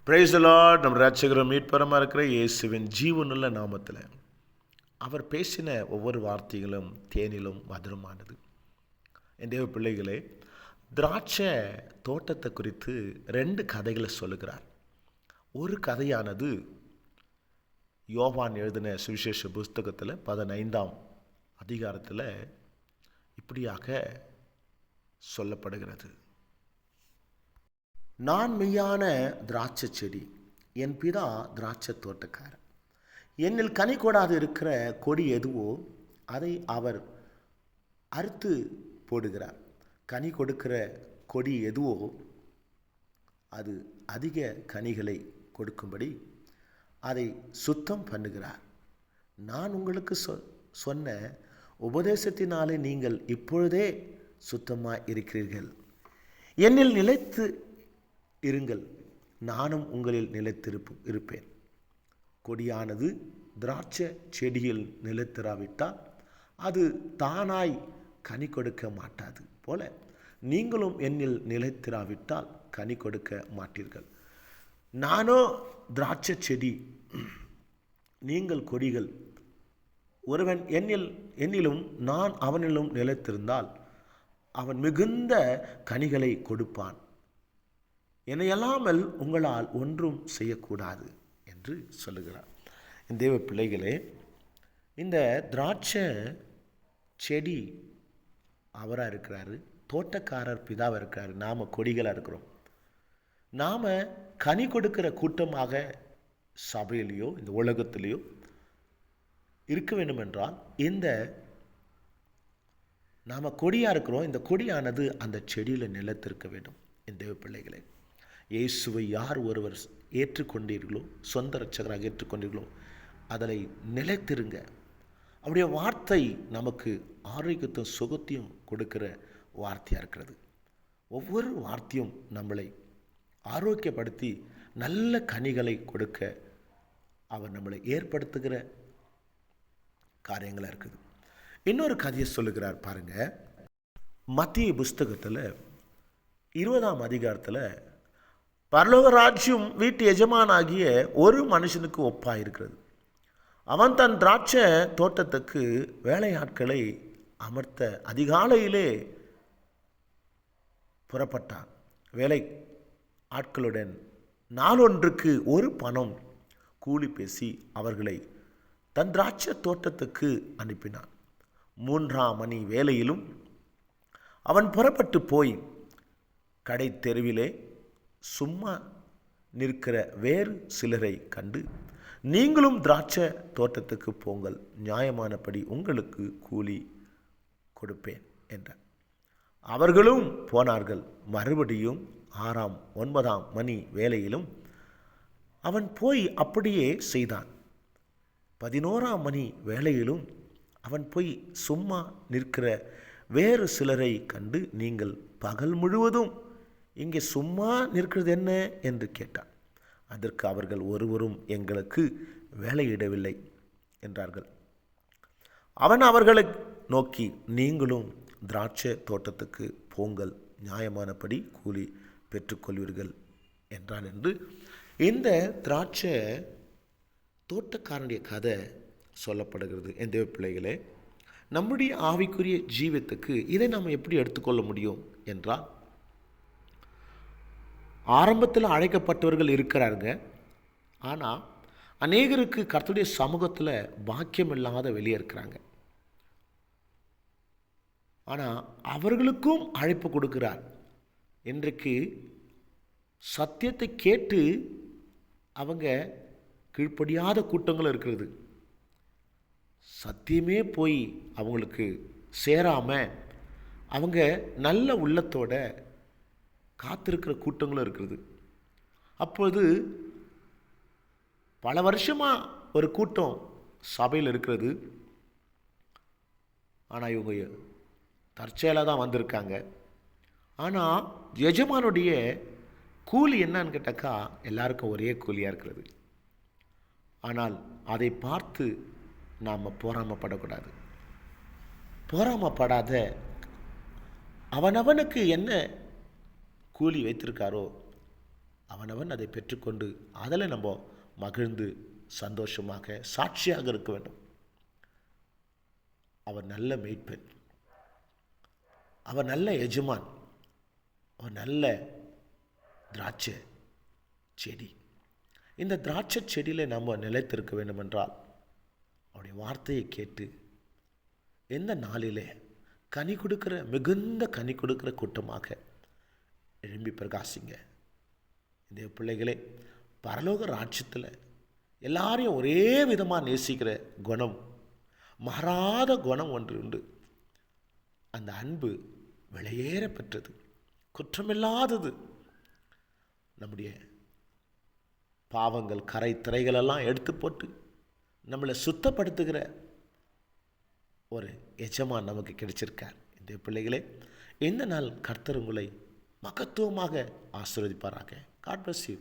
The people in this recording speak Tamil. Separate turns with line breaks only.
Praise the Lord. நம் ரட்சகரும் மீட்பருமாக இருக்கிற இயேசுவின் ஜீவனுள்ள நாமத்தில் அவர் பேசின ஒவ்வொரு வார்த்தைகளும் தேனிலும் மதுரமானது. என் தேவ பிள்ளைகளே, திராட்சை தோட்டத்தை குறித்து 2 கதைகளை சொல்லுகிறார். ஒரு கதையானது யோவான் எழுதின சுவிசேஷ புஸ்தகத்தில் 15ஆம் அதிகாரத்தில் இப்படியாக சொல்லப்படுகிறது. நான் மெய்யான திராட்சை செடி, என் பிதா திராட்சை தோட்டக்காரர். என்னில் கனி கொடாது இருக்கிற கொடி எதுவோ அதை அவர் அறுத்து போடுகிறார். கனி கொடுக்கிற கொடி எதுவோ அது அதிக கனிகளை கொடுக்கும்படி அதை சுத்தம் பண்ணுகிறார். நான் உங்களுக்கு சொன்ன உபதேசத்தினாலே நீங்கள் இப்பொழுதே சுத்தமாக இருக்கிறீர்கள். என்னில் நிலைத்து இருங்கள், நானும் உங்களில் நிலைத்திருப்பேன். கொடியானது திராட்சை செடியில் நிலைத்திராவிட்டால் அது தானாய் கனி கொடுக்க மாட்டாது போல நீங்களும் என்னில் நிலைத்திராவிட்டால் கனி கொடுக்க மாட்டீர்கள். நானோ திராட்சை செடி, நீங்கள் கொடிகள். ஒருவன் என்னிலும் நான் அவனிலும் நிலைத்திருந்தால் அவன் மிகுந்த கனிகளை கொடுப்பான். என்னையல்லாமல் உங்களால் ஒன்றும் செய்யக்கூடாது என்று சொல்லுகிறார். என் தேவ பிள்ளைகளே, இந்த திராட்சை செடி அவராக இருக்கிறாரு, தோட்டக்காரர் பிதாவாக இருக்கிறாரு, நாம் கொடிகளாக இருக்கிறோம். நாம் கனி கொடுக்கிற கூட்டமாக சபையிலையோ இந்த உலகத்திலேயோ இருக்க வேண்டும் என்றால் நாம் கொடியாக இருக்கிறோம். இந்த கொடியானது அந்த செடியில் நிலைத்திருக்க வேண்டும். என் தேவ பிள்ளைகளே, இயேசுவை யார் ஒருவர் ஏற்றுக்கொண்டீர்களோ, சொந்த இரட்சகராக ஏற்றுக்கொண்டீர்களோ அதில் நிலைத்திருங்க. அவருடைய வார்த்தை நமக்கு ஆரோக்கியத்தையும் சுகத்தையும் கொடுக்கிற வார்த்தையாக இருக்கிறது. ஒவ்வொரு வார்த்தையும் நம்மளை ஆரோக்கியப்படுத்தி நல்ல கனிகளை கொடுக்க அவர் நம்மளை ஏற்படுத்துகிற காரியங்களாக இருக்குது. இன்னொரு கதையை சொல்லுகிறார் பாருங்க. மத்திய புஸ்தகத்தில் 20ஆம் அதிகாரத்தில் பரலோக ராஜ்யம் வீட்டு எஜமானாகிய ஒரு மனுஷனுக்கு ஒப்பாக இருக்கிறது. அவன் தன் திராட்சை தோட்டத்துக்கு வேலையாட்களை அமர்த்த அதிகாலையிலே புறப்பட்டான். வேலை ஆட்களுடன் நாளொன்றுக்கு 1 பணம் கூலி பேசி அவர்களை தன் திராட்சை தோட்டத்துக்கு அனுப்பினான். 3ஆம் மணி வேளையிலும் அவன் புறப்பட்டு போய் கடை தெருவிலே சும்மா நிற்கிற வேறு சிலரை கண்டு, நீங்களும் திராட்சை தோட்டத்துக்கு போங்கள், நியாயமானபடி உங்களுக்கு கூலி கொடுப்பேன் என்றார். அவர்களும் போனார்கள். மறுபடியும் 6ஆம் 9ஆம் மணி வேளையிலும் அவன் போய் அப்படியே செய்தான். 11ஆம் மணி வேளையிலும் அவன் போய் சும்மா நிற்கிற வேறு சிலரை கண்டு, நீங்கள் பகல் முழுவதும் இங்கே சும்மா நிற்கிறது என்ன என்று கேட்டான். அதற்கு அவர்கள் ஒருவரும் எங்களுக்கு வேலையிடவில்லை என்றார்கள். அவன் அவர்களை நோக்கி, நீங்களும் திராட்சை தோட்டத்துக்கு போங்கள், நியாயமானபடி கூலி பெற்றுக்கொள்வீர்கள் என்றான் என்று இந்த திராட்சை தோட்டக்காரனுடைய கதை சொல்லப்படுகிறது. என் தேவ பிள்ளைகளே, நம்முடைய ஆவிக்குரிய ஜீவியத்துக்கு இதை நாம் எப்படி எடுத்துக்கொள்ள முடியும் என்றால், ஆரம்பத்தில் அழைக்கப்பட்டவர்கள் இருக்கிறாங்க. ஆனால் அநேகருக்கு கர்த்தருடைய சமூகத்தில் பாக்கியம் இல்லாத வெளியே இருக்கிறாங்க. ஆனால் அவர்களுக்கும் அழைப்பு கொடுக்கிறார். இன்றைக்கு சத்தியத்தை கேட்டு அவங்க கீழ்ப்படியாத கூட்டங்கள் இருக்கிறது. சத்தியமே போய் அவங்களுக்கு சேராமல் அவங்க நல்ல உள்ளத்தோட காத்திருக்கிற கூட்டங்களும் இருக்கிறது. அப்பொழுது பல வருஷமாக ஒரு கூட்டம் சபையில் இருக்கிறது. ஆனால் இவங்க தற்செயலாக தான் வந்திருக்காங்க. ஆனால் எஜமானுடைய கூலி என்னன்னு கேட்டாக்கா எல்லாருக்கும் ஒரே கூலியாக இருக்கிறது. ஆனால் அதை பார்த்து நாம் பொறாமப்படக்கூடாது. பொறாமப்படாத அவனவனுக்கு என்ன கூலி வைத்திருக்காரோ அவனவன் அதை பெற்றுக்கொண்டு அதில் நம்ம மகிழ்ந்து சந்தோஷமாக சாட்சியாக இருக்க வேண்டும். அவர் நல்ல மேய்ப்பன், அவர் நல்ல எஜமான், அவர் நல்ல திராட்சை செடி. இந்த திராட்சை செடியில் நம்ம நிலைத்திருக்க வேண்டுமென்றால் அவருடைய வார்த்தையை கேட்டு எந்த நாளிலே கனி கொடுக்கிற மிகுந்த கனி கொடுக்கிற கூட்டமாக எழும்பி பிரகாசிங்க. இந்த பிள்ளைகளே, பரலோக ராஜ்யத்தில் எல்லாரையும் ஒரே விதமாக நேசிக்கிற குணம், மாறாத குணம் ஒன்று உண்டு. அந்த அன்பு விலையேற பெற்றது, குற்றமில்லாதது. நம்முடைய பாவங்கள் கரை திரைகளெல்லாம் எடுத்து போட்டு நம்மளை சுத்தப்படுத்துகிற ஒரு எஜமான் நமக்கு கிடைச்சிருக்கார். இந்த பிள்ளைகளே, இந்த நாள் கர்த்தர் உங்களை மகத்துவமாக ஆசீர்வதிப்பாராக. God bless you.